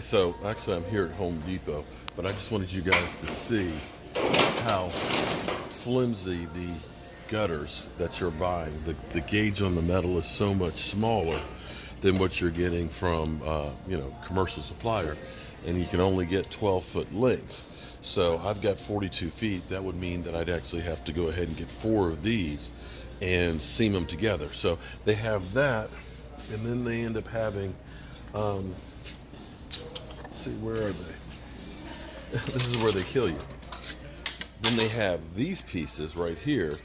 So actually I'm here at Home Depot, but I just wanted you guys to see how flimsy the gutters that you're buying. The gauge on the metal is so much smaller than what you're getting from commercial supplier, and you can only get 12-foot lengths. So I've got 42 feet. That would mean that I'd actually have to go ahead and get 4 of these and seam them together. So they have that, and then they end up having see, where are they? This is where they kill you. Then they have these pieces right here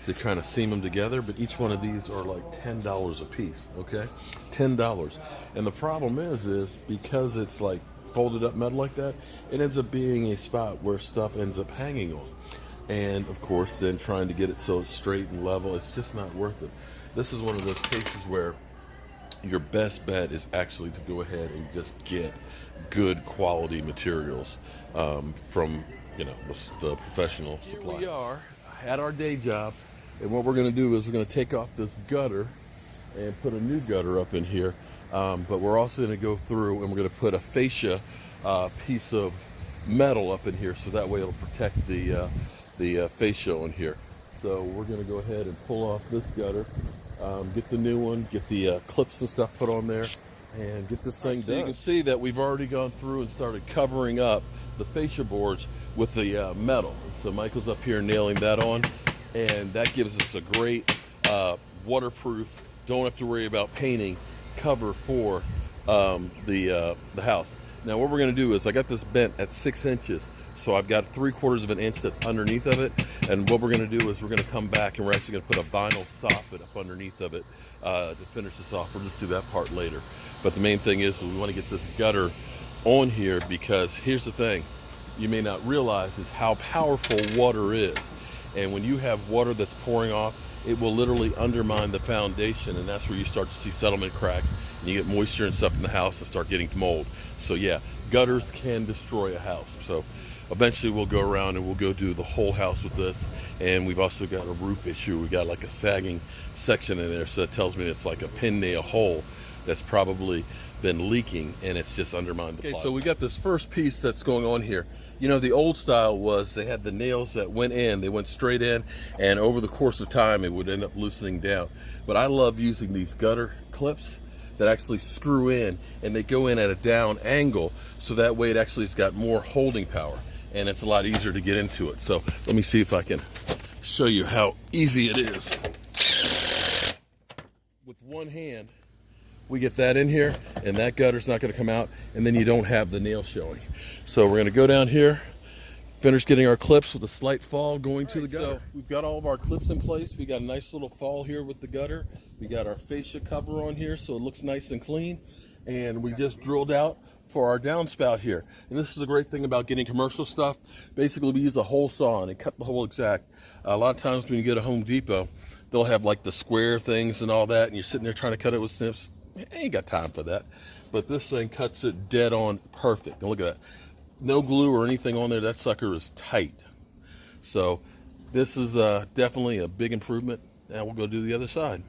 to kind of seam them together, but each one of these are like $10 a piece, okay? $10. And the problem is because it's like folded up metal like that, it ends up being a spot where stuff ends up hanging on. And of course, then trying to get it so it's straight and level, it's just not worth it. This is one of those cases where your best bet is actually to go ahead and just get good quality materials from the professional supplier. Here we are at our day job, and what we're going to do is we're going to take off this gutter and put a new gutter up in here, but we're also going to go through and we're going to put a fascia piece of metal up in here, so that way it'll protect the fascia on here. So we're going to go ahead and pull off this gutter, get the new one, get the clips and stuff put on there, and get this thing done. So you can see that we've already gone through and started covering up the fascia boards with the metal. So Michael's up here nailing that on, and that gives us a great waterproof, don't have to worry about painting cover for the house. Now what we're going to do is, I got this bent at 6 inches, so I've got 3/4 of an inch that's underneath of it, and what we're going to do is we're going to come back and we're actually going to put a vinyl soffit up underneath of it to finish this off. We'll just do that part later. But the main thing is we want to get this gutter on here, because here's the thing you may not realize is how powerful water is. And when you have water that's pouring off, it will literally undermine the foundation, and that's where you start to see settlement cracks, and you get moisture and stuff in the house and start getting mold. So yeah, gutters can destroy a house. So eventually we'll go around and we'll go do the whole house with this. And we've also got a roof issue. We got like a sagging section in there, so it tells me it's like a pin nail hole that's probably been leaking, and it's just undermined the plywood. Okay, so we got this first piece that's going on here. You know, the old style was they had the nails that went in, they went straight in, and over the course of time it would end up loosening down. But I love using these gutter clips that actually screw in, and they go in at a down angle, so that way it actually has got more holding power, and it's a lot easier to get into it. So let me see if I can show you how easy it is. With one hand, we get that in here, and that gutter's not going to come out, and then you don't have the nail showing. So we're going to go down here, finish getting our clips with a slight fall going to the gutter. So we've got all of our clips in place. We got a nice little fall here with the gutter. We got our fascia cover on here, so it looks nice and clean. And we just drilled out for our downspout here. And this is the great thing about getting commercial stuff. Basically, we use a hole saw and cut the hole exact. A lot of times when you get a Home Depot, they'll have like the square things and all that, and you're sitting there trying to cut it with snips. I ain't got time for that. But this thing cuts it dead on perfect. And look at that. No glue or anything on there. That sucker is tight. So this is definitely a big improvement. Now we'll go do the other side.